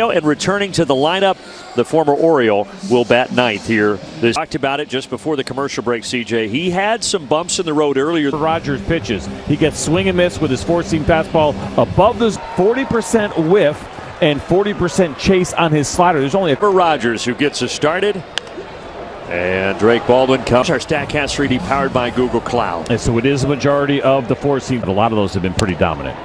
And returning to the lineup, the former Oriole will bat ninth here. We talked about it just before the commercial break, CJ. He had some bumps in the road earlier. Rogers pitches. He gets swing and miss with his four-seam fastball above the 40% whiff and 40% chase on his slider. There's only for Rogers, who gets us started. And Drake Baldwin comes. Our StatCast 3D powered by Google Cloud. And so it is the majority of the four-seam, but a lot of those have been pretty dominant.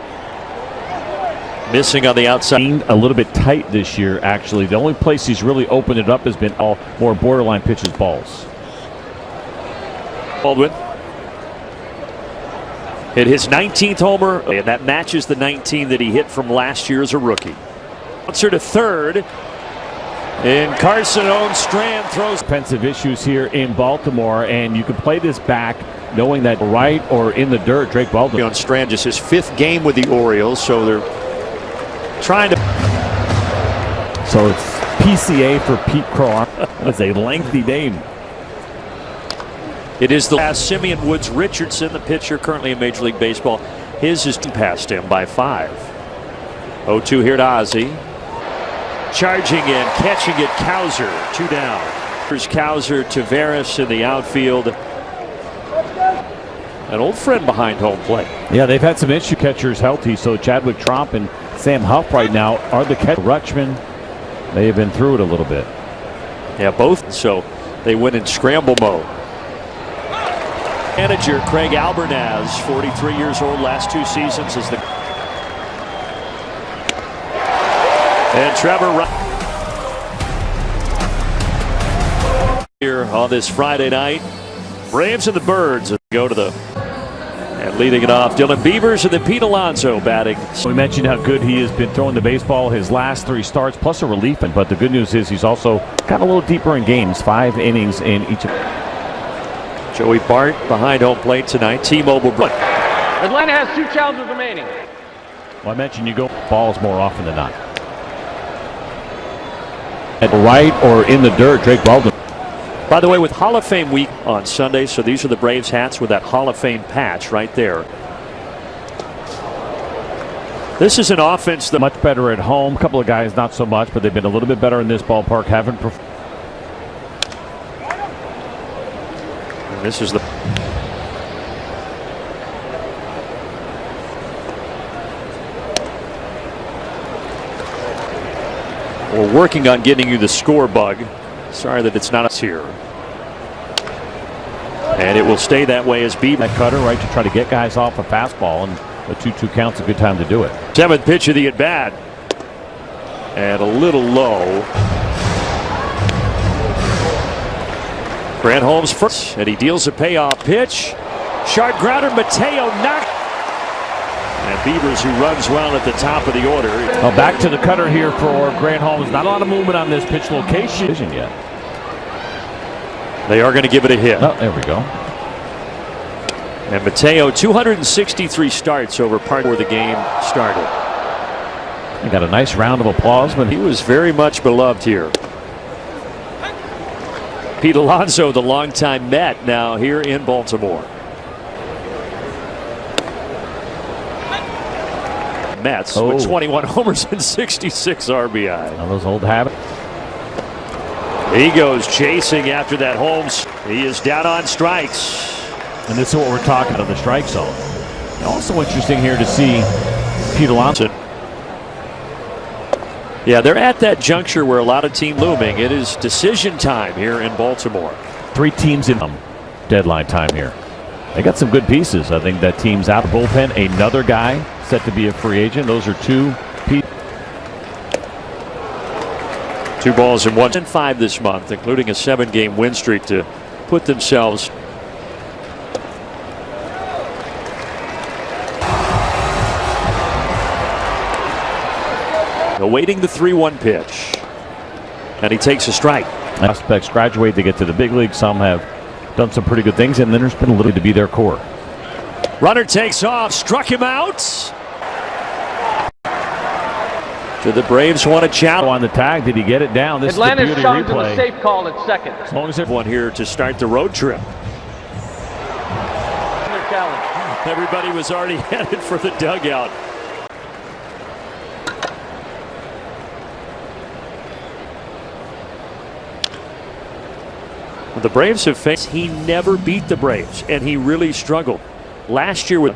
Missing on the outside. A little bit tight this year, actually. The only place he's really opened it up has been all more borderline pitches, balls. Baldwin hit his 19th homer, and that matches the 19 that he hit from last year as a rookie. Bouncer to third, and Carson owns Strand throws. Defensive issues here in Baltimore, and you can play this back knowing that right or in the dirt, Drake Baldwin. On Strand, just his 5th game with the Orioles, so they're trying to. So it's PCA for Pete Crow. That's a lengthy name. It is the last. Simeon Woods Richardson, the pitcher currently in Major League Baseball. His is past him by 5. 0-2 here to Ozzie. Charging in, catching it, Cowser, 2 down. Here's Cowser to Veras in the outfield. An old friend behind home plate. Yeah, they've had some issue catchers healthy, so Chadwick Tromp and Sam Huff right now are the catch. Rutschman, they have been through it a little bit. Yeah, both. So they win in scramble mode. Manager Craig Albernaz, 43 years old, last 2 seasons as the. And Trevor here on this Friday night. Braves and the Birds go to the. And leading it off, Dylan Beavers and then Pete Alonso batting. We mentioned how good he has been throwing the baseball his last 3 starts, plus a relief. But the good news is he's also got a little deeper in games, 5 innings in each. Joey Bart behind home plate tonight. T-Mobile. Atlanta has 2 challenges remaining. Well, I mentioned you go balls more often than not. At right or in the dirt, Drake Baldwin. By the way, with Hall of Fame week on Sunday, so these are the Braves hats with that Hall of Fame patch right there. This is an offense that much better at home. A couple of guys not so much, but they've been a little bit better in this ballpark. Haven't. This is the. We're working on getting you the score bug. Sorry that it's not us here. And it will stay that way as Beaver. That cutter, right, to try to get guys off a fastball, and a 2-2 count's a good time to do it. 7th pitch of the at bat. And a little low. Grant Holmes first, and he deals a payoff pitch. Sharp grounder, Mateo knocked. And Beavers, who runs well at the top of the order. Well, back to the cutter here for Grant Holmes. Not a lot of movement on this pitch location yet. They are going to give it a hit. Oh, there we go. And Mateo, 263 starts over part where the game started. He got a nice round of applause, but he was very much beloved here. Pete Alonso, the longtime Met, now here in Baltimore. Mets with 21 homers and 66 RBI. Now those old habits. He goes chasing after that Holmes. He is down on strikes. And this is what we're talking about, the strike zone. Also interesting here to see Pete Alonso. Yeah, they're at that juncture where a lot of team looming. It is decision time here in Baltimore. 3 teams in deadline time here. They got some good pieces. I think that team's out of the bullpen. Another guy set to be a free agent. Those are 2 pieces. 2 balls in 1 and 5 this month, including a 7-game win streak to put themselves. Awaiting the 3-1 pitch. And he takes a strike. Prospects graduate, they get to the big league. Some have done some pretty good things, and then there's been a little to be their core. Runner takes off, struck him out. Do the Braves want to challenge? On the tag, did he get it down? This Atlanta's is the challenging replay. a safe call at second. As long as there's one here to start the road trip. Everybody was already headed for the dugout. The Braves have faced, he never beat the Braves, and he really struggled last year with,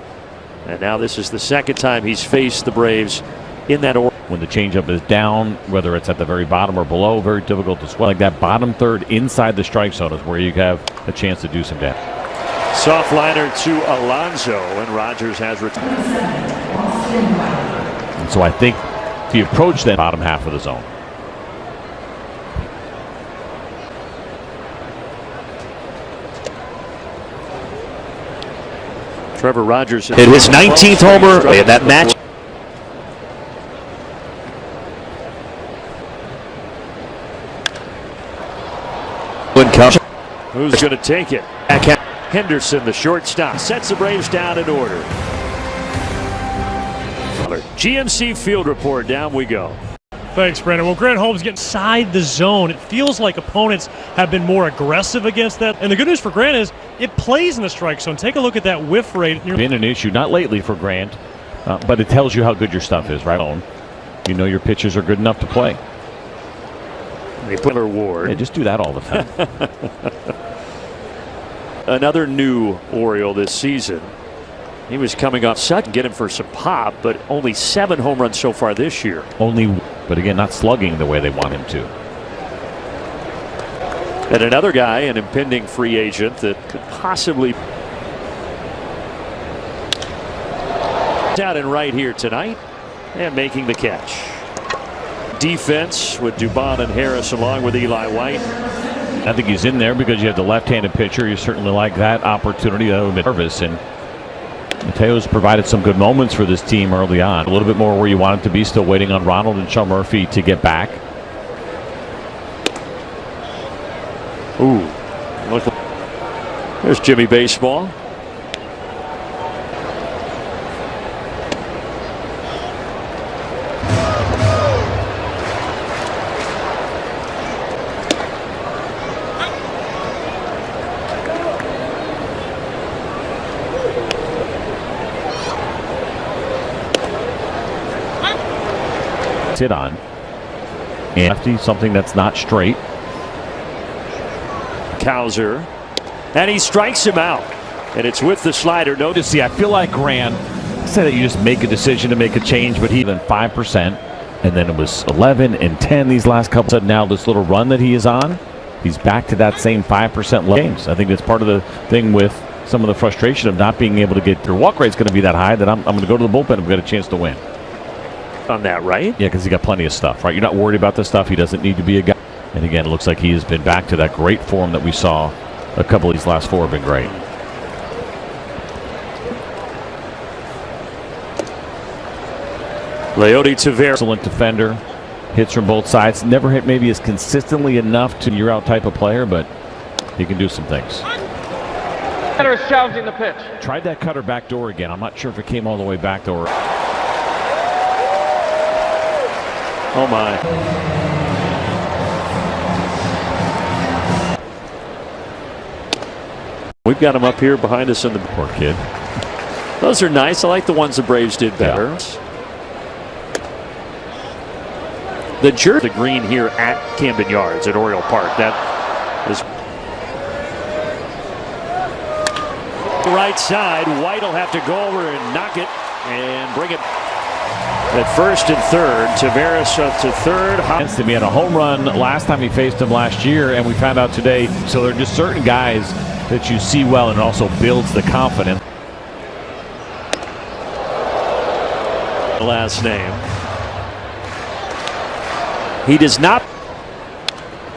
and now this is the second time he's faced the Braves in that order. When the changeup is down, whether it's at the very bottom or below, very difficult to swing. Like that bottom third inside the strike zone is where you have a chance to do some damage. Soft liner to Alonso, and Rogers has returned. And so I think he approached that bottom half of the zone. Trevor Rogers hit his 19th homer in that match. Who's going to take it? Henderson, the shortstop, sets the Braves down in order. GMC Field Report, down we go. Thanks, Brandon. Well, Grant Holmes getting inside the zone. It feels like opponents have been more aggressive against that. And the good news for Grant is it plays in the strike zone. Take a look at that whiff rate. Been an issue, not lately for Grant, but it tells you how good your stuff is, right? You know your pitchers are good enough to play. They put Ward. Yeah, just do that all the time. Another new Oriole this season. He was coming off Sutton, get him for some pop, but only 7 home runs so far this year. But again, not slugging the way they want him to. And another guy, an impending free agent that could possibly out and right here tonight and making the catch. Defense with Dubon and Harris along with Eli White. I think he's in there because you have the left-handed pitcher. You certainly like that opportunity. That would be nervous, and Mateo's provided some good moments for this team early on. A little bit more where you want him to be. Still waiting on Ronald and Sean Murphy to get back. Ooh, look. There's Jimmy Baseball. Hit on and lefty, something that's not straight. Cowser, and he strikes him out, and it's with the slider. Notice, see, I feel like Grant said that you just make a decision to make a change, but he even 5%, and then it was 11 and 10 these last couple. So now this little run that he is on, he's back to that same 5% games. I think that's part of the thing with some of the frustration of not being able to get their walk rate's going to be that high that I'm going to go to the bullpen and get a chance to win. On that, right? Yeah, because he got plenty of stuff, right? You're not worried about the stuff. He doesn't need to be a guy. And again, it looks like he has been back to that great form that we saw. A couple of these last 4 have been great. Leody Tavera, excellent defender, hits from both sides. Never hit maybe as consistently enough to year out type of player, but he can do some things. Cutter is challenging the pitch. Tried that cutter back door again. I'm not sure if it came all the way back door. Oh my. We've got him up here behind us in the poor kid. Those are nice. I like the ones the Braves did better. Yeah. The jersey green here at Camden Yards at Oriole Park. That is the right side. White will have to go over and knock it and bring it. At first and third, Tavares up to third. He had a home run last time he faced him last year, and we found out today. So there are just certain guys that you see well, and it also builds the confidence. Last name. He does not.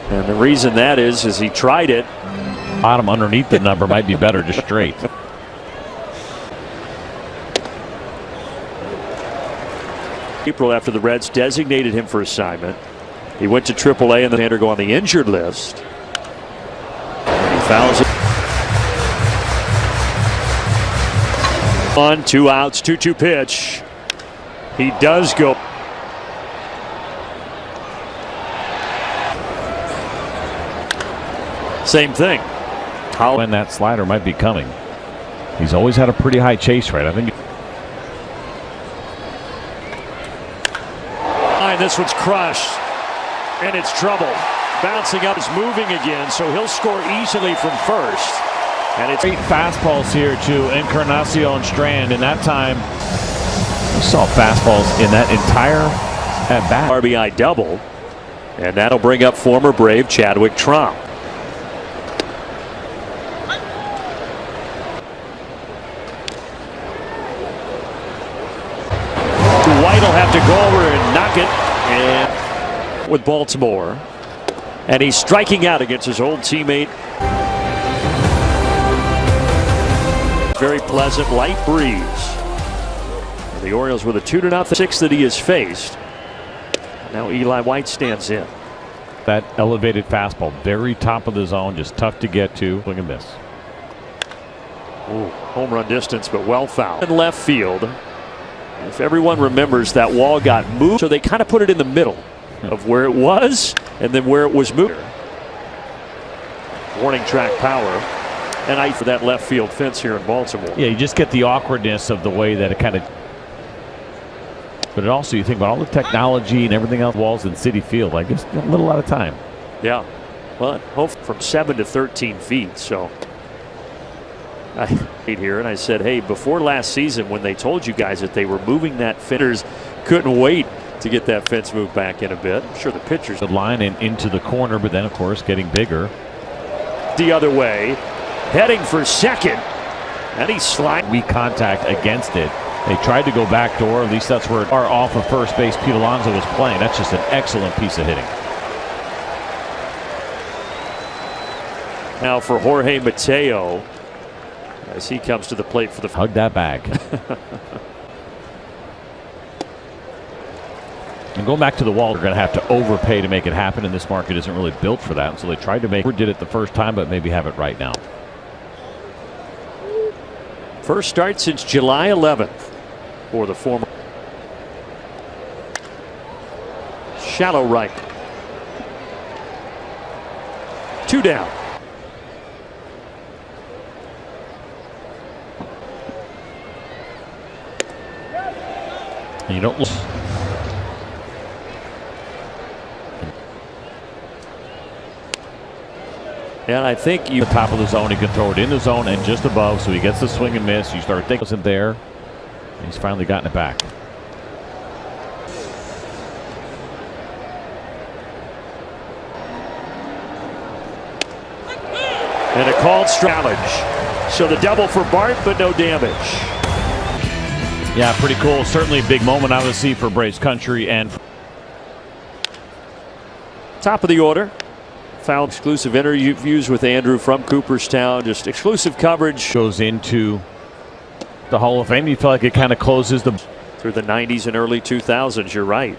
And the reason that is he tried it. Bottom underneath the number might be better, just straight. April after the Reds designated him for assignment. He went to AAA and then had to go on the injured list. He fouls it. 1, 2 outs, 2-2 pitch. He does go. Same thing. When that slider might be coming. He's always had a pretty high chase rate. I think. This one's crushed, and it's trouble. bouncing up, is moving again, so he'll score easily from first. And it's 8 fastballs here to Encarnacion Strand, and that time we saw fastballs in that entire at bat. RBI double, and that'll bring up former Brave Chadwick Tromp. White will have to go over and knock it, and with Baltimore, and he's striking out against his old teammate. Very pleasant light breeze. And the Orioles with a 2-0 6 that he has faced. Now Eli White stands in. That elevated fastball, very top of the zone, just tough to get to. Look at this. Ooh, home run distance, but well fouled. In left field. If everyone remembers, that wall got moved, so they kind of put it in the middle of where it was and then where it was moved. Warning track power, and I for that left field fence here in Baltimore. Yeah, you just get the awkwardness of the way that it kind of. But it also, you think about all the technology and everything else, walls in Citi Field, like it's a little out of time. Yeah, well, hopefully from 7 to 13 feet. So I hate here, and I said, hey, before last season when they told you guys that they were moving that fence, couldn't wait to get that fence moved back in a bit. I'm sure the pitchers. The line and into the corner, but then of course getting bigger. The other way, heading for second, and he slides. Weak contact against it. They tried to go back door. At least that's where our off of first base Pete Alonso was playing. That's just an excellent piece of hitting. Now for Jorge Mateo, as he comes to the plate for the hug that bag. And going back to the wall, they're going to have to overpay to make it happen, and this market isn't really built for that. So they tried to did it the first time, but maybe have it right now. First start since July 11th for the former. Shallow right. 2 down. And you don't look. And I think The top of the zone, he can throw it in the zone and just above, so he gets the swing and miss. You start thinking it wasn't there. And he's finally gotten it back. and a called challenge. So the double for Bart, but no damage. Yeah, pretty cool. Certainly a big moment, obviously, for Braves country. And top of the order. Foul exclusive interviews with Andrew from Cooperstown. Just exclusive coverage. Goes into the Hall of Fame. You feel like it kind of closes the through the 90s and early 2000s. You're right.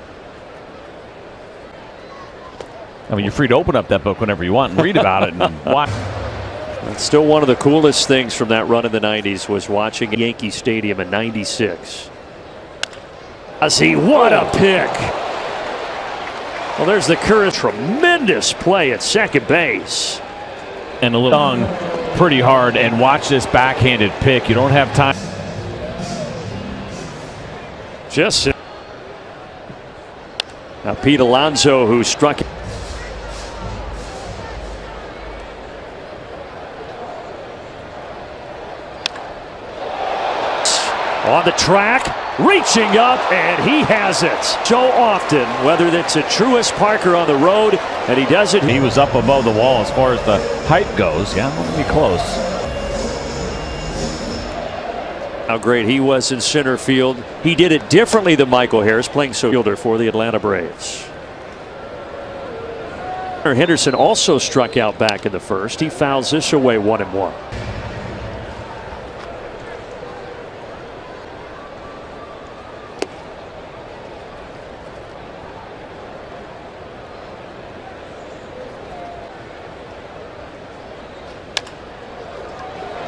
I mean, you're free to open up that book whenever you want and read about it and watch. It's still one of the coolest things from that run in the 90s was watching Yankee Stadium in '96. What a pick! Well, there's the Curtis. Tremendous play at second base. And a little tongue pretty hard, and watch this backhanded pick. You don't have time. Just now, Pete Alonso, who struck on the track, reaching up, and he has it. So often, whether it's a Truist Parker on the road, and he does it. He was up above the wall as far as the height goes. Yeah, I'm going to be close. How great he was in center field. He did it differently than Michael Harris, playing fielder for the Atlanta Braves. Henderson also struck out back in the first. He fouls this away 1-1.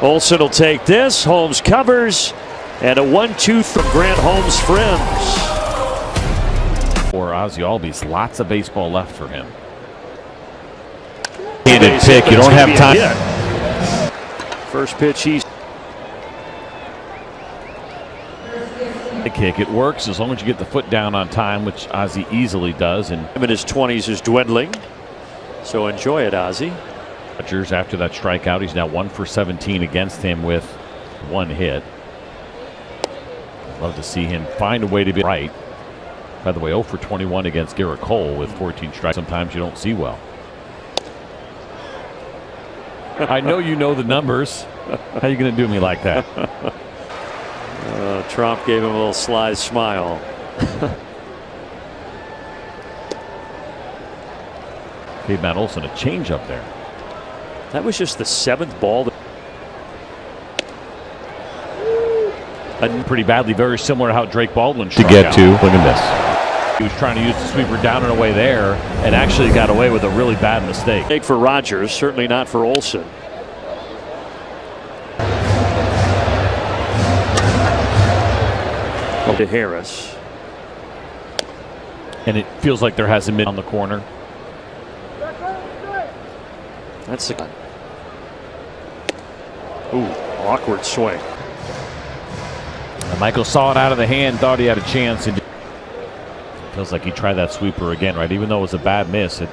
Olsen will take this. Holmes covers, and a 1-2 from Grant Holmes' friends. For Ozzie Albies, lots of baseball left for him. Handed pick, you don't have time. First pitch, he's the kick. It works as long as you get the foot down on time, which Ozzie easily does. And in his 20s is dwindling. So enjoy it, Ozzie. Rodgers, after that strikeout, he's now 1 for 17 against him with 1 hit. Love to see him find a way to be right. By the way, 0 for 21 against Garrett Cole with 14 strikes. Sometimes you don't see well. I know you know the numbers. How are you going to do me like that? Trump gave him a little sly smile. Gave Matt Olson a changeup there. That was just the 7th ball. Pretty badly, very similar to how Drake Baldwin struck out. Look at this. He was trying to use the sweeper down and away there and actually got away with a really bad mistake. Big for Rodgers, certainly not for Olson. To Harris. And it feels like there hasn't been on the corner. That's the awkward swing. And Michael saw it out of the hand, thought he had a chance. And feels like he tried that sweeper again, right? Even though it was a bad miss.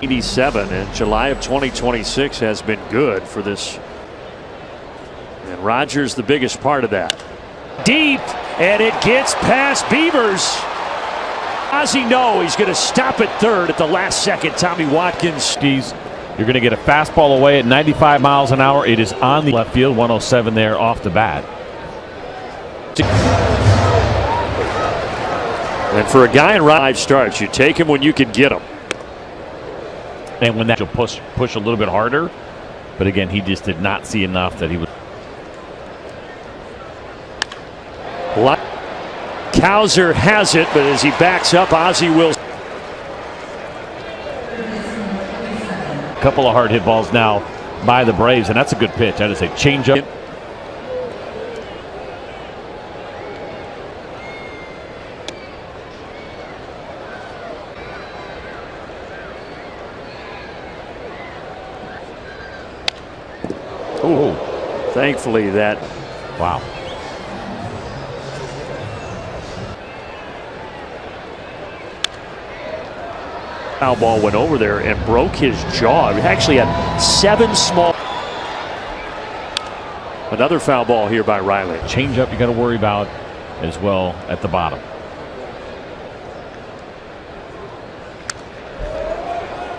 87 in July of 2026 has been good for this. And Rodgers the biggest part of that. Deep, and it gets past Beavers. Ozzie he's going to stop at third at the last second. Tommy Watkins. You're going to get a fastball away at 95 miles an hour. It is on the left field, 107 there off the bat. And for a guy in 5 starts, you take him when you can get him. And when that you'll push a little bit harder. But again, he just did not see enough that he would. Cowser has it, but as he backs up, Ozzie will. A couple of hard hit balls now by the Braves, and that's a good pitch. That is a changeup. Oh, thankfully that. Wow. Foul ball went over there and broke his jaw. He actually had 7 small. Another foul ball here by Riley. Changeup you got to worry about as well at the bottom.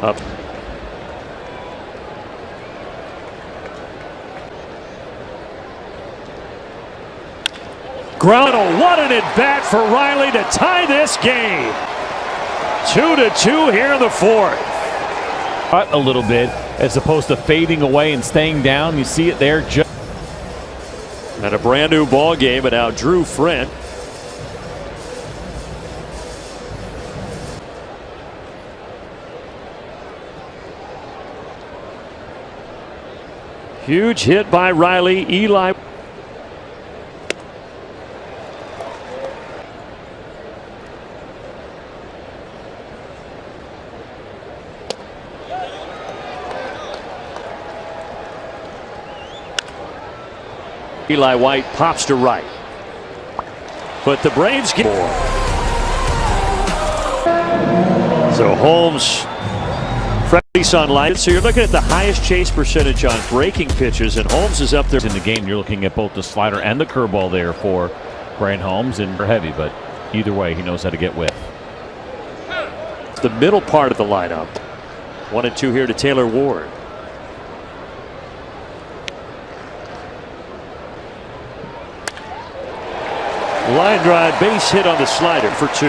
Up. Ground. What an at bat for Riley to tie this game. 2-2 here in the 4th. Cut a little bit as opposed to fading away and staying down. You see it there. And a brand new ball game, and now Drew Friend. Huge hit by Riley. Eli. Eli White pops to right. But the Braves get more. So Holmes, friendly sunlight. So you're looking at the highest chase percentage on breaking pitches, and Holmes is up there. In the game, you're looking at both the slider and the curveball there for Brian Holmes, and they're heavy, but either way, he knows how to get with. The middle part of the lineup. 1-2 here to Taylor Ward. Line drive, base hit on the slider for 2.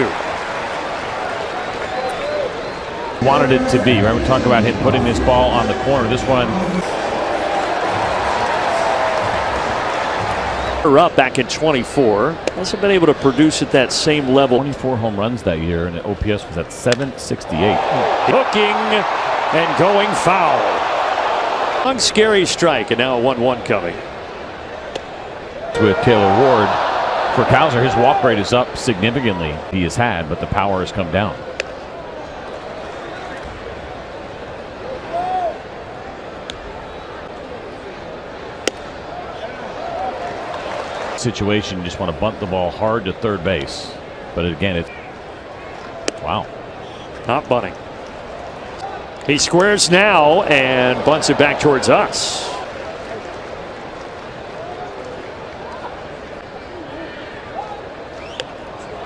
Wanted it to be, right? We talk about him putting this ball on the corner. This one. Up back in 24. Hasn't been able to produce at that same level. 24 home runs that year, and the OPS was at 768. Hooking and going foul. One scary strike, and now a 1-1 coming. With Taylor Ward. For Cowser, his walk rate is up significantly. He has had, but the power has come down. Situation, you just want to bunt the ball hard to third base. But again, it's Wow. Not bunting. He squares now and bunts it back towards us.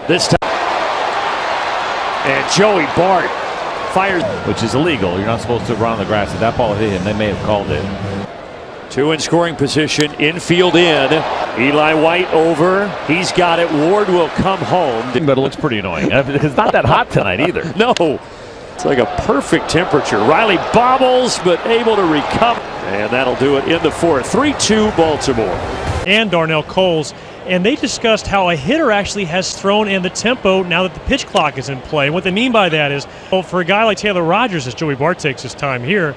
This time. And Joey Bart fires. Which is illegal. You're not supposed to run on the grass. If that ball hit him, they may have called it. Two in scoring position, infield in. Eli White over. He's got it. Ward will come home. But it looks pretty annoying. It's not that hot tonight either. No. It's like a perfect temperature. Riley bobbles, but able to recover. And that'll do it in the fourth. 3-2 Baltimore. And Darnell Coles. And they discussed how a hitter actually has thrown in the tempo now that the pitch clock is in play. And what they mean by that is, well, for a guy like Taylor Rogers, as Joey Bart takes his time here,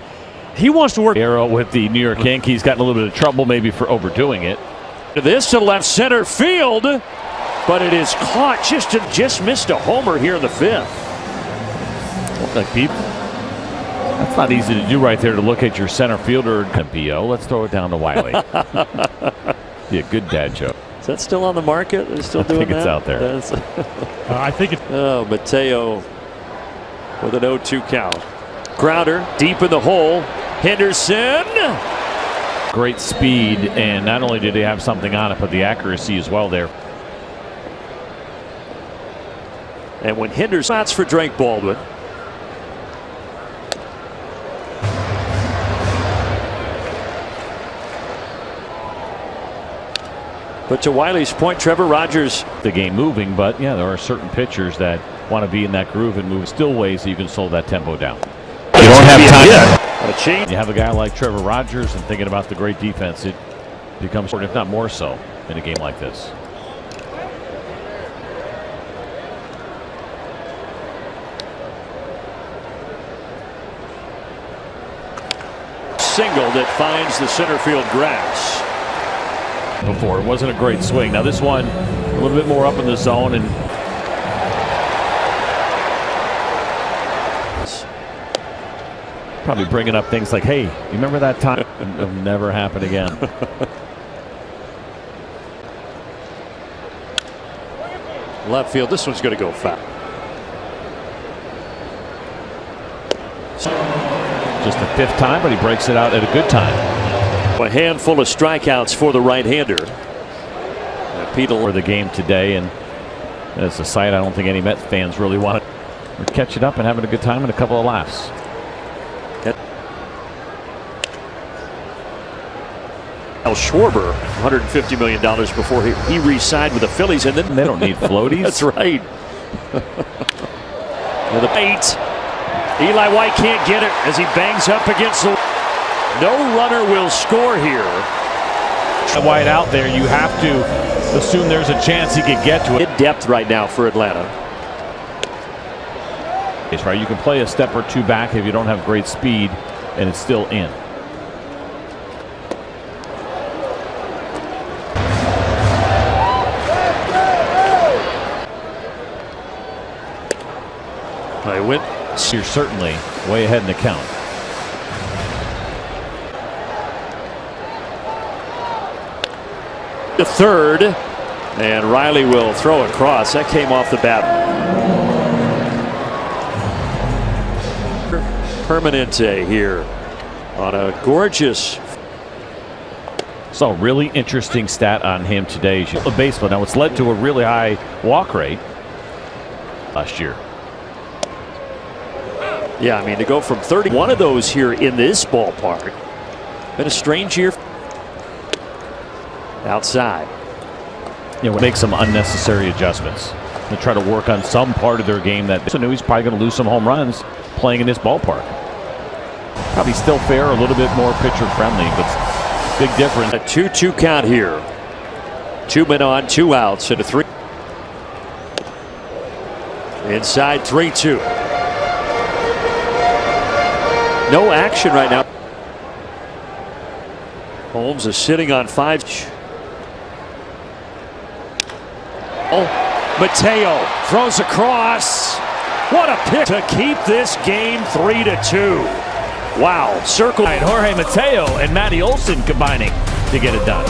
he wants to work. Arrow with the New York Yankees gotten a little bit of trouble maybe for overdoing it. This to left center field, but it is caught. Just missed a homer here in the fifth. Like people, that's not easy to do right there, to look at your center fielder. BO, let's throw it down to Wiley. Be a good dad joke. Is that still on the market? They're still doing that? I think it's out there. I think it's. Oh, Mateo with an 0-2 count. Grounder deep in the hole. Henderson. Great speed, and not only did he have something on it, but the accuracy as well there. And when Henderson spots for Drake Baldwin. But to Wiley's point, Trevor Rogers. The game moving, but yeah, there are certain pitchers that want to be in that groove and move. Still ways that you can slow that tempo down. You don't have time yet. You have a guy like Trevor Rogers, and thinking about the great defense, it becomes, if not more so, in a game like this. Single that finds the center field grass. Before it wasn't a great swing. Now this one a little bit more up in the zone, and probably bringing up things like, hey, you remember that time? It'll never happen again. Left field, this one's going to go foul. Just the fifth time, but he breaks it out at a good time. A handful of strikeouts for the right-hander. Pete for the game today, and it's a sight I don't think any Mets fans really want to catch it up and having a good time and a couple of laughs. Al Schwarber, $150 million before he re-signed with the Phillies, and then they don't need floaties. That's right. With the 8, Eli White can't get it as he bangs up against the. No runner will score here. White out there, you have to assume there's a chance he could get to it. In depth right now for Atlanta. It's right. You can play a step or two back if you don't have great speed, and it's still in. I went. You're certainly way ahead in the count. The third, and Riley will throw across. That came off the bat. Permanente here on a gorgeous. So a really interesting stat on him today. A baseball. Now it's led to a really high walk rate last year. Yeah, I mean, to go from 31 of those here in this ballpark. Been a strange year. Outside. Make some unnecessary adjustments to try to work on some part of their game that so knew he's probably going to lose some home runs playing in this ballpark. Probably still fair, a little bit more pitcher friendly, but big difference. A 2-2 count here. 2 men on, 2 outs, and a 3. Inside 3-2. No action right now. Holmes is sitting on 5. Oh, Mateo throws across. What a pick to keep this game 3-2. Wow. Circle. Jorge Mateo and Matty Olson combining to get it done.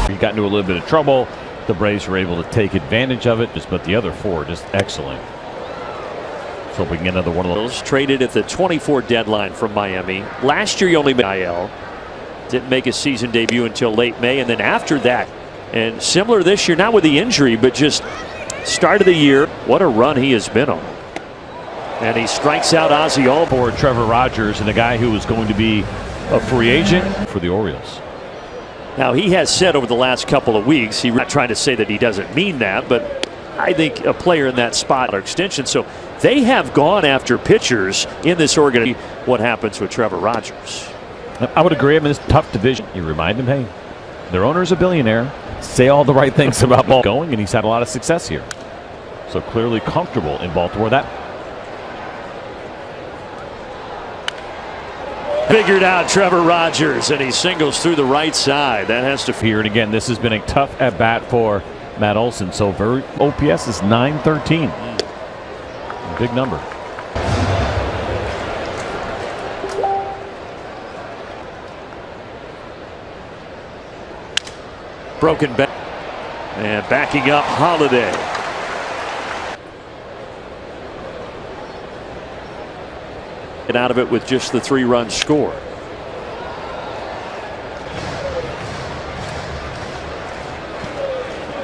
He got into a little bit of trouble The Braves were able to take advantage of it, but the other 4 just excellent. So we can get another one of those. Traded at the 24 deadline from Miami. Last year, he only made IL. Didn't make his season debut until late May, and then after that, and similar this year, not with the injury, but just start of the year. What a run he has been on. And he strikes out Ozzie Albies for Trevor Rogers, and a guy who was going to be a free agent for the Orioles. Now, he has said over the last couple of weeks, he's not trying to say that he doesn't mean that, but I think a player in that spot or extension. So they have gone after pitchers in this organization. What happens with Trevor Rogers? I would agree. I mean, it's a tough division. You remind him, hey, their owner's a billionaire. Say all the right things about ball going, and he's had a lot of success here. So clearly comfortable in Baltimore. That figured out Trevor Rogers, and he singles through the right side. That has to here, and again, this has been a tough at bat for Matt Olson. So very OPS is 913. Big number. Broken back and backing up Holiday. Get out of it with just the 3-run score.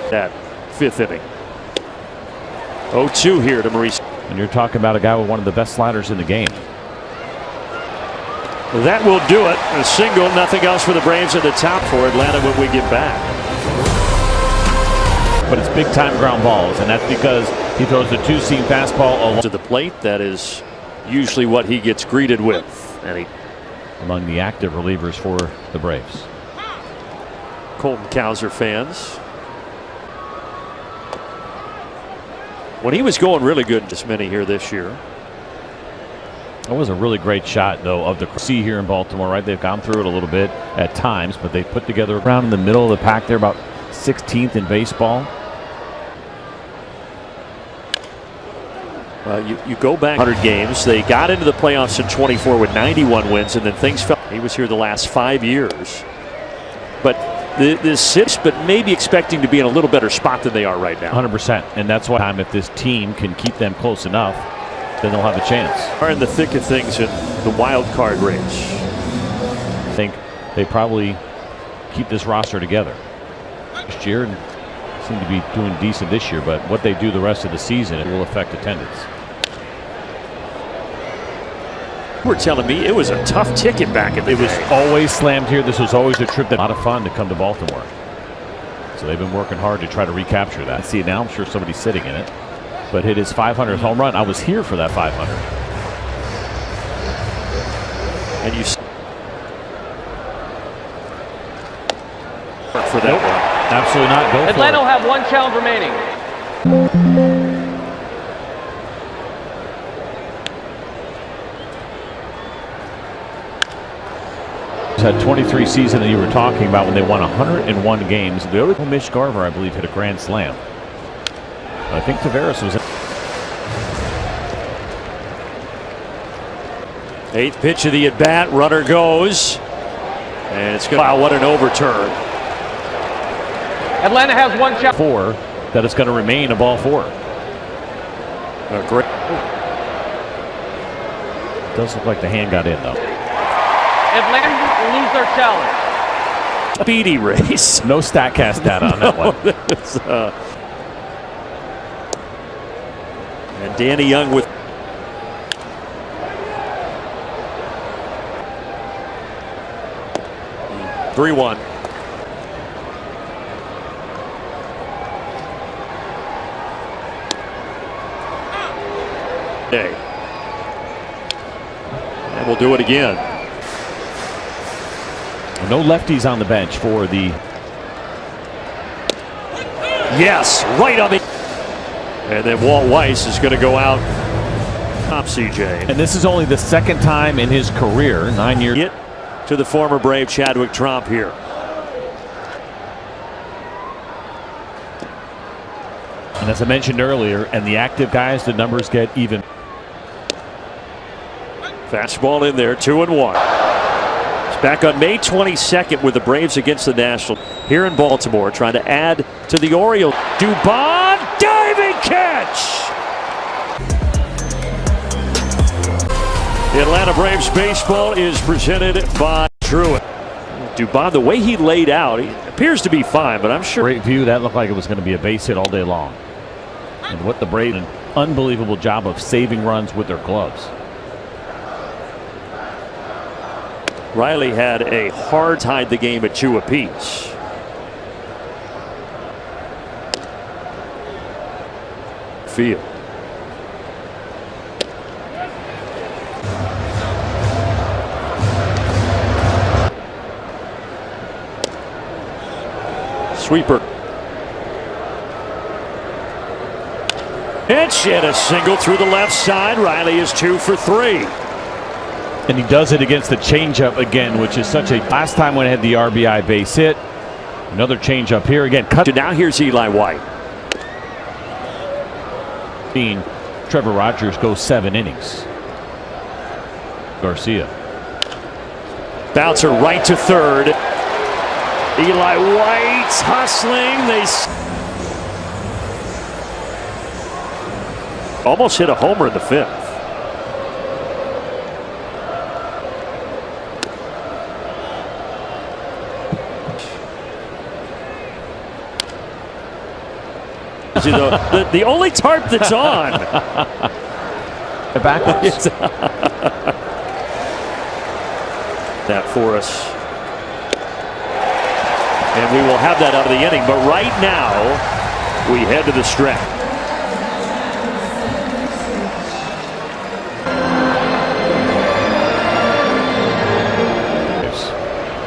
That 5th inning. 0-2 here to Maurice. And you're talking about a guy with one of the best sliders in the game. That will do it. A single, nothing else for the Braves at the top for Atlanta when we get back. But it's big time ground balls, and that's because he throws the 2-seam fastball along to the plate. That is usually what he gets greeted with. And he among the active relievers for the Braves. Colton Cowser fans. When he was going really good, this many here this year. That was a really great shot, though, of the see here in Baltimore, right? They've gone through it a little bit at times, but they put together around in the middle of the pack. They're about 16th in baseball. You go back 100 games. They got into the playoffs in 24 with 91 wins, and then things fell. He was here the last 5 years. But this sits, but maybe expecting to be in a little better spot than they are right now. 100%. And that's why if this team can keep them close enough, then they'll have a chance. Are in the thick of things in the wild card race. I think they probably keep this roster together next year and seem to be doing decent this year, but what they do the rest of the season, it will affect attendance. You were telling me it was a tough ticket back in the day. It was always slammed here. This was always a trip that a lot of fun to come to Baltimore. So they've been working hard to try to recapture that. See, now I'm sure somebody's sitting in it. But hit his 500th home run. I was here for that 500. And you for that one. Absolutely not. Go Atlanta for will have 1 challenge remaining. Had 23 season that you were talking about when they won 101 games. The other Mitch Garver, I believe, hit a grand slam. I think Tavares was. 8th pitch of the at bat. Runner goes, and it's good. Wow, what an overturn! Atlanta has 1 challenge. 4 that it's going to remain a ball 4. Great. It does look like the hand got in though. Atlanta will lose their challenge. Speedy race. No StatCast data on that one. And Danny Young with 3-1. Okay. And we'll do it again. No lefties on the bench for the. Yes, right on the. And then Walt Weiss is going to go out. Top CJ. And this is only the 2nd time in his career, 9 years. Get to the former Brave Chadwick Tromp here. And as I mentioned earlier, and the active guys, the numbers get even. Fastball in there, 2-1. It's back on May 22nd with the Braves against the Nationals here in Baltimore, trying to add to the Orioles. Dubon, diving catch! The Atlanta Braves baseball is presented by Truett. Dubon, the way he laid out, he appears to be fine, but I'm sure. Great view. That looked like it was going to be a base hit all day long. And what the Braves, an unbelievable job of saving runs with their gloves. Riley had a hard tied the game at 2 apiece. Field. Sweeper. Pitch and a single through the left side. Riley is 2 for 3. And he does it against the changeup again, which is such a. Last time when he had the RBI base hit. Another changeup here again. Cut. Now here's Eli White. Trevor Rogers goes 7 innings. Garcia. Bouncer right to third. Eli White hustling. They almost hit a homer in the 5th. The only tarp that's on. Backwards. That for us. And we will have that out of the inning. But right now, we head to the stretch.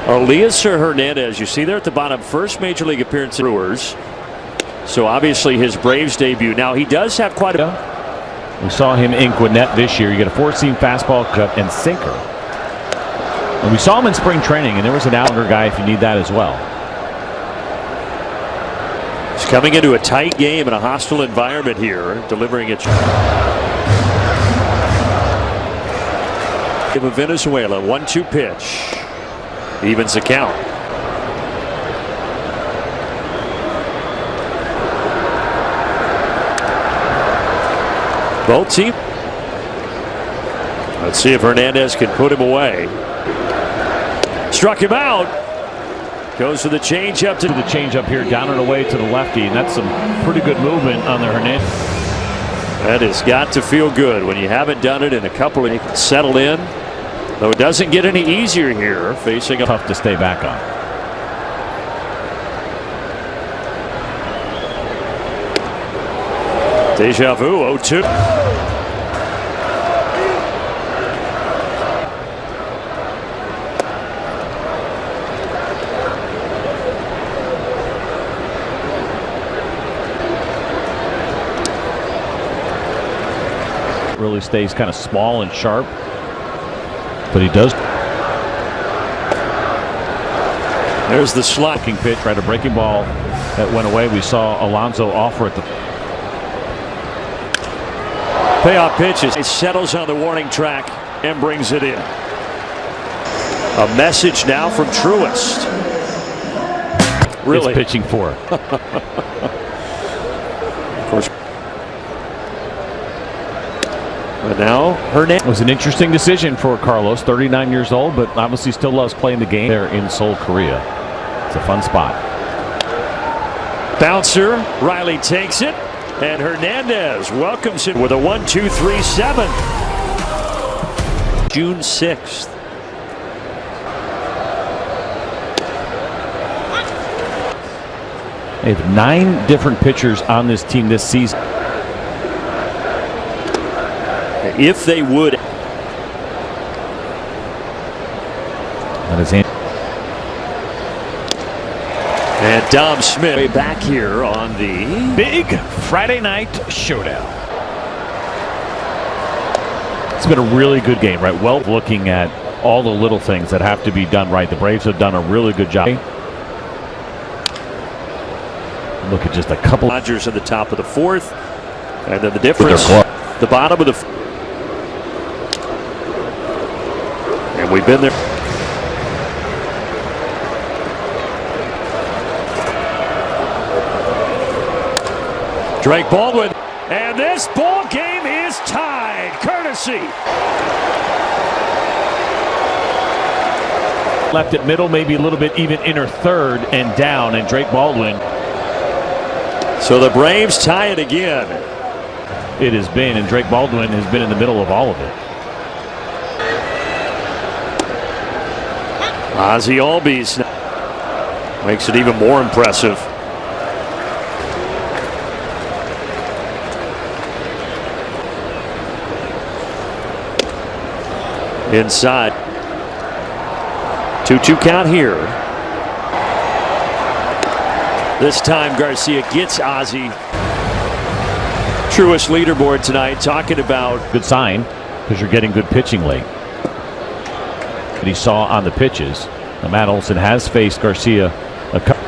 Elias Hernandez, you see there at the bottom, first major league appearance in Brewers. So obviously his Braves debut. Now he does have quite a. We saw him in Gwinnett this year. You get a 4-seam fastball, cut, and sinker. And we saw him in spring training, and there was an outer guy if you need that as well. He's coming into a tight game in a hostile environment here, delivering it. Give a Venezuela 1-2 pitch. Evens the count. Both teams. Let's see if Hernandez can put him away. Struck him out. Goes to the changeup. To the changeup here, down and away to the lefty, and that's some pretty good movement on the Hernandez. That has got to feel good when you haven't done it in a couple of. Settle in. Though it doesn't get any easier here, facing a. Tough to stay back on. Deja vu, 0-2. Really stays kind of small and sharp, but he does. There's the slacking pitch, right? A breaking ball that went away. We saw Alonso offer at the. Payoff pitches. It settles on the warning track and brings it in. A message now from Truist. Really? It's pitching for. Of course. But now Hernandez. It was an interesting decision for Carlos, 39 years old, but obviously still loves playing the game there in Seoul, Korea. It's a fun spot. Bouncer. Riley takes it. And Hernandez welcomes it with a 1-2-3-7. June 6th. They have 9 different pitchers on this team this season. If they would. That is in. And Dom Smith way back here on the big Friday night showdown. It's been a really good game, right? Well, looking at all the little things that have to be done right. The Braves have done a really good job. Look at just a couple. Rogers at the top of the 4th. And then the difference, the bottom of the. And we've been there. Drake Baldwin. And this ball game is tied. Courtesy. Left at middle, maybe a little bit even inner third and down, and Drake Baldwin. So the Braves tie it again. It has been, and Drake Baldwin has been in the middle of all of it. Ozzie Albies makes it even more impressive. Inside. 2-2 count here. This time Garcia gets Ozzie. Truist leaderboard tonight, talking about good sign because you're getting good pitching late. That he saw on the pitches. Now, Matt Olson has faced Garcia a couple.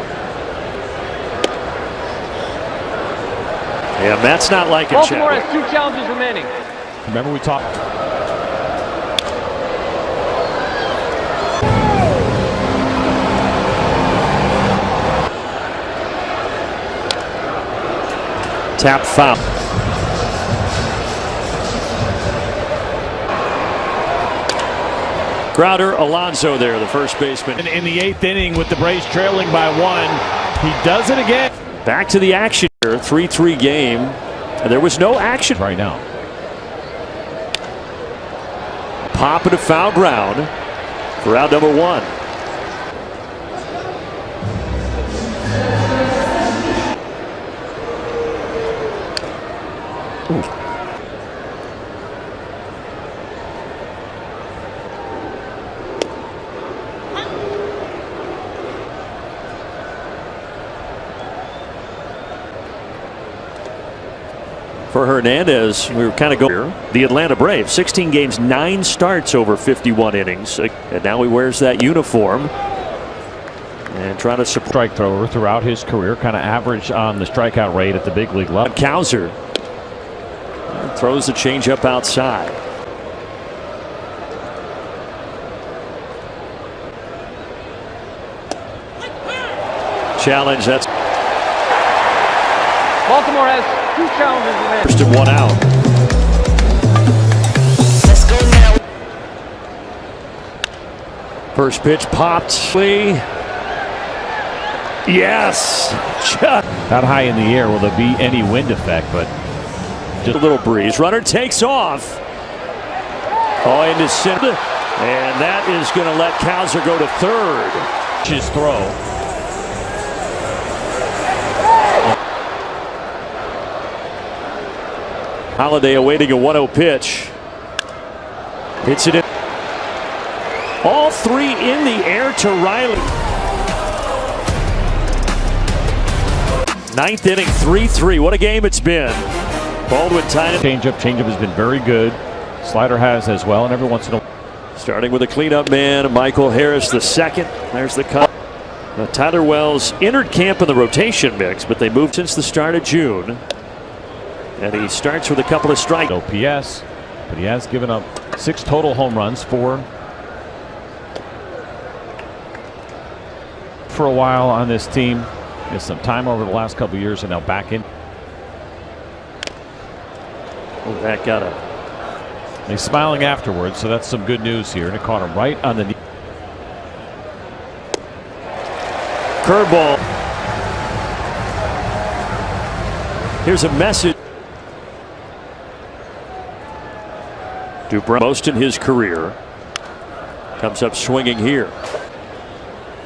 Yeah, Matt's not liking Baltimore Chadwick. has 2 challenges remaining. Remember we talked. Tap foul. Crowder, Alonso there, the first baseman. And in the 8th inning with the Braves trailing by 1, he does it again. Back to the action here, 3-3 game. And there was no action right now. Pop into foul ground for out number 1. For Hernandez, we were kind of going here. The Atlanta Braves, 16 games, 9 starts over 51 innings. And now he wears that uniform. And trying to support. Strike thrower throughout his career, kind of average on the strikeout rate at the big league level. Cowser throws the changeup outside. Challenge, that's. Baltimore has 2 challenges remaining. First and 1 out. Let's go now. First pitch popped. Yes. Not high in the air. Will there be any wind effect? But just a little breeze. Runner takes off. Oh, into center. And that is going to let Cowser go to third. his throw. Holiday awaiting a 1-0 pitch. Hits it in. All 3 in the air to Riley. 9th inning, 3-3. What a game it's been. Baldwin tied it. Changeup has been very good. Slider has as well, and every once in a while. Starting with a cleanup man, Michael Harris the second. There's the cut. Now, Tyler Wells entered camp in the rotation mix, but they moved since the start of June. And he starts with a couple of strikes. OPS, but he has given up 6 total home runs for a while on this team. Missed some time over the last couple of years, and now back in. Oh, that got a. He's smiling afterwards, so that's some good news here. And it caught him right on the knee. Curveball. Here's a message. Dubron, most in his career, comes up swinging here.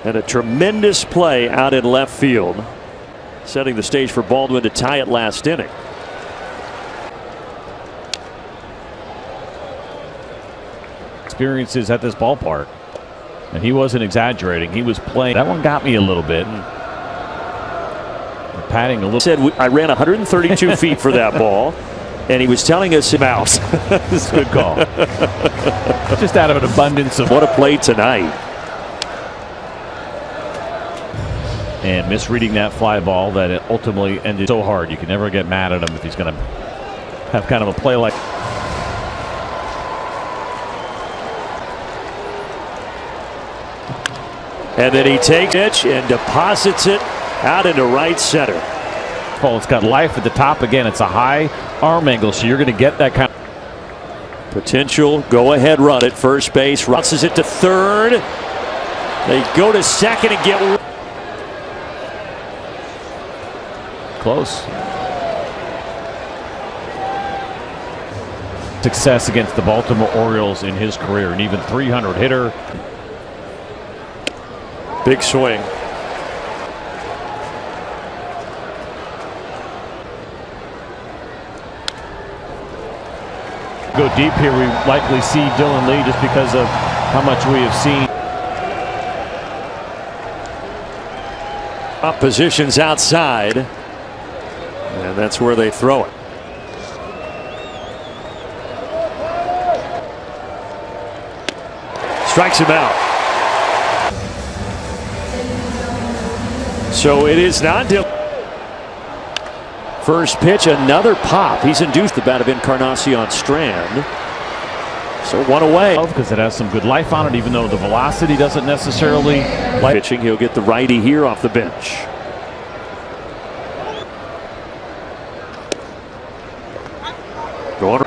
And a tremendous play out in left field, setting the stage for Baldwin to tie it last inning. Experiences at this ballpark, and he wasn't exaggerating. He was playing. That one got me a little bit. Patting a little. Said I ran 132 feet for that ball, and he was telling us about. This is a good call. Just out of an abundance of. What a play tonight. And misreading that fly ball that it ultimately ended so hard. You can never get mad at him if he's going to have kind of a play like. And then he takes it and deposits it out into right center. It's got life at the top again. It's a high arm angle, so you're going to get that kind of potential go-ahead run at first base. Bounces it to third. They go to second and get close. Success against the Baltimore Orioles in his career, an even 300 hitter. Big swing. Go deep here. We likely see Dylan Lee just because of how much we have seen. Up positions outside, and that's where they throw it. Strikes him out. So it is not Dylan. First pitch, another pop. He's induced the bat of Encarnacion Strand. So one away. Because it has some good life on it, even though the velocity doesn't necessarily like pitching. He'll get the righty here off the bench. Going.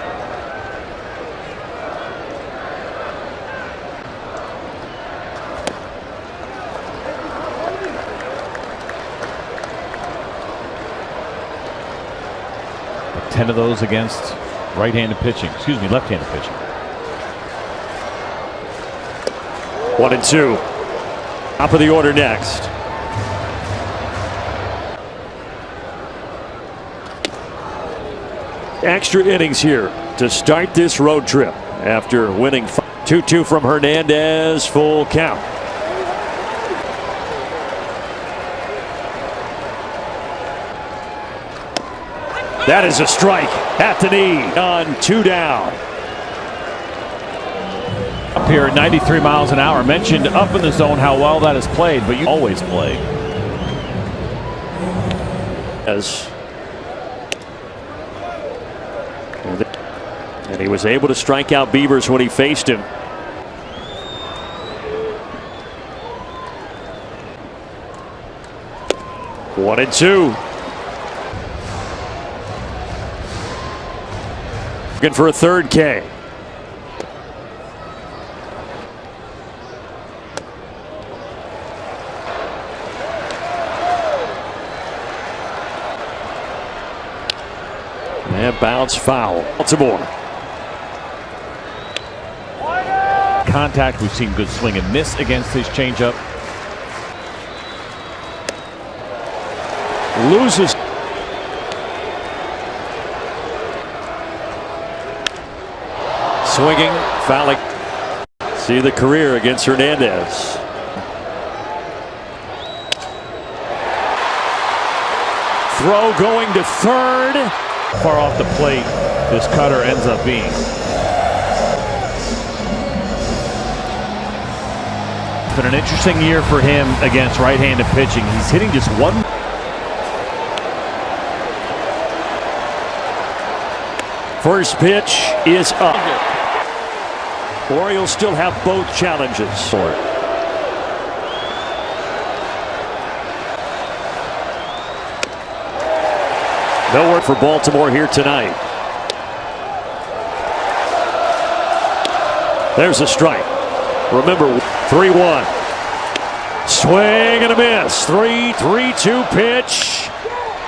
10 of those against right-handed pitching. Excuse me, left-handed pitching. 1-2. Top of the order next. Extra innings here to start this road trip after winning 2-2 from Hernandez. Full count. That is a strike at the knee on 2 down. Up here at 93 miles an hour. Mentioned up in the zone how well that is played, but you always play. And he was able to strike out Beavers when he faced him. One and two. Looking for a third K. And bounce foul. Baltimore. Contact. We've seen good swing and miss against his changeup. Loses. Swinging, fouling. See the career against Hernandez. Throw going to third. Far off the plate, this cutter ends up being. It's been an interesting year for him against right-handed pitching. He's hitting just one. First pitch is up. Orioles still have both challenges for it. No work for Baltimore here tonight. There's a strike. Remember, 3-1. Swing and a miss. 3-3-2 pitch.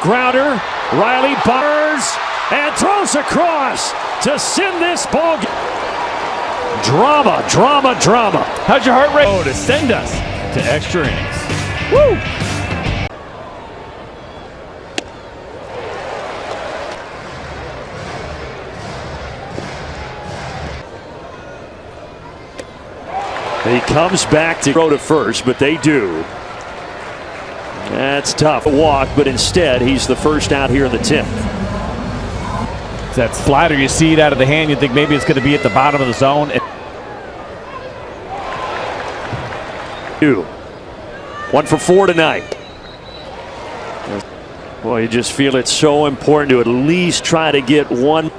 Grounder. Riley bars and throws across to send this ball game. Drama, drama, drama. How's your heart rate? Oh, to send us to extra innings. Woo! He comes back to throw to first, but they do. That's tough. A walk, but instead he's the first out here in the 10th. It's that slider, you see it out of the hand, you think maybe it's going to be at the bottom of the zone. 1 for 4 tonight. Boy, you just feel it's so important to at least try to get one.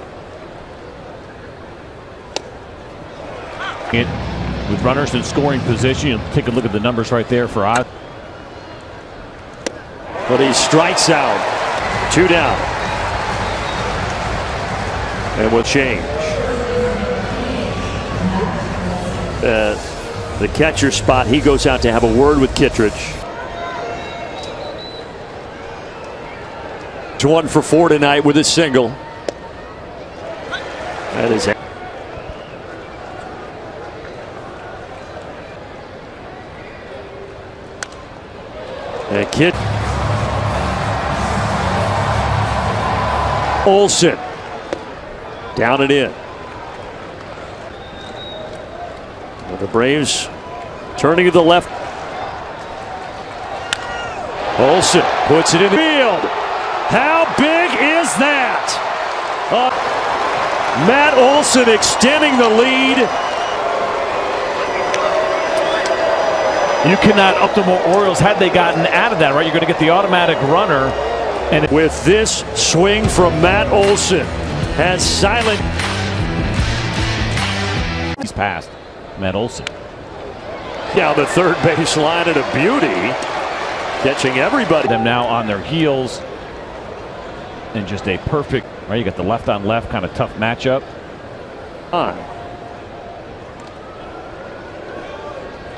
With runners in scoring position, you'll take a look at the numbers right there for Oz. But he strikes out 2 down. And we'll change. The catcher spot, he goes out to have a word with Kittredge. 1 for 4 tonight with a single. That is it. And Kid Olsen down and in. Well, the Braves turning to the left. Olsen puts it in the field. How big is that? Matt Olsen extending the lead. You cannot up the Orioles had they gotten out of that, right? You're going to get the automatic runner. And with this swing from Matt Olsen, has silent. He's passed Matt Olsen. Down the third base line at a beauty. Catching everybody. Them now on their heels. And just a perfect, right? You got the left on left kind of tough matchup.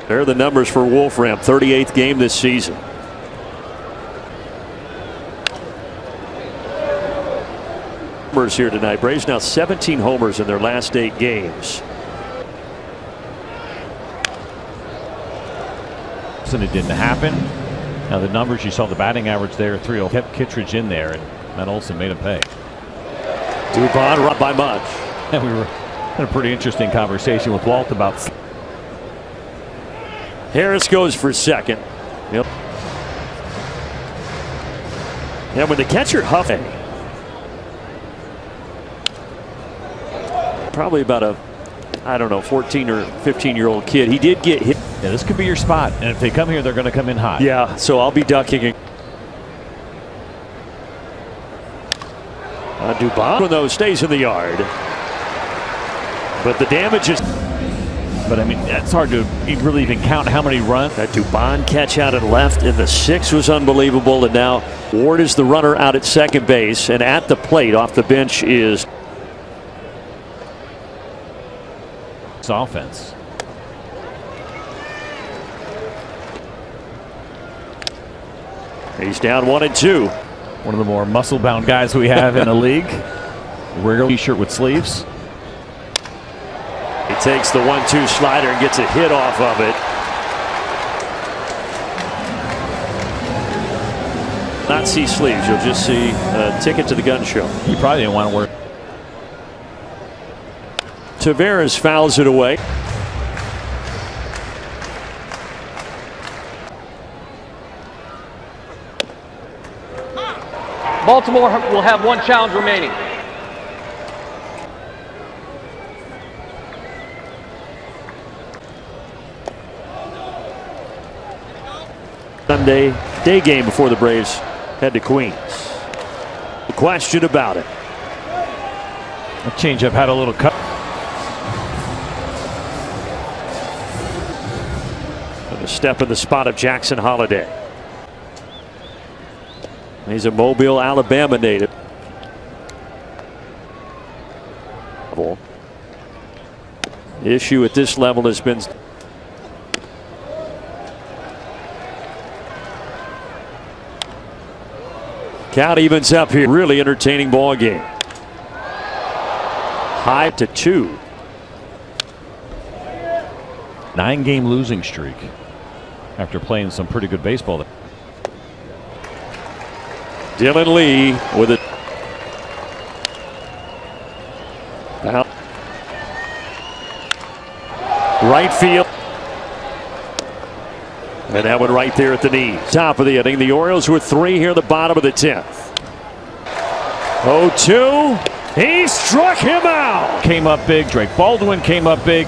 There are the numbers for Wolfram. 38th game this season. Homers here tonight. Braves now 17 homers in their last 8 games. And it didn't happen. Now the numbers, you saw the batting average there, 3-0. Kept Kittredge in there, and Matt Olsen made him pay. Dubon up by much. And we were in a pretty interesting conversation with Walt about. Harris goes for second. Yep. And when the catcher Huffey, probably about a, I don't know, 14 or 15-year-old kid, he did get hit. Yeah, this could be your spot, and if they come here, they're going to come in hot. Yeah, so I'll be ducking. Dubon, though, stays in the yard. But the damage is. But I mean, it's hard to really even count how many runs. That Dubon catch out and left in the 6 was unbelievable. And now Ward is the runner out at second base. And at the plate off the bench is. It's offense. He's down 1-2. One of the more muscle-bound guys we have in the league. Wear a t-shirt with sleeves. He takes the 1-2 slider and gets a hit off of it. Not see sleeves. You'll just see a ticket to the gun show. You probably didn't want to wear. Tavares fouls it away. Baltimore will have 1 challenge remaining. Sunday day game before the Braves head to Queens. The question about it. A changeup had a little cut. And a step in the spot of Jackson Holiday. He's a Mobile, Alabama native. The issue at this level has been count evens up here. Really entertaining ball game. High to 2. 9-game losing streak after playing some pretty good baseball. Dylan Lee with it. Right field. And that one right there at the knee. Top of the inning. The Orioles with 3 here at the bottom of the 10th. 0-2. He struck him out. Came up big. Drake Baldwin came up big.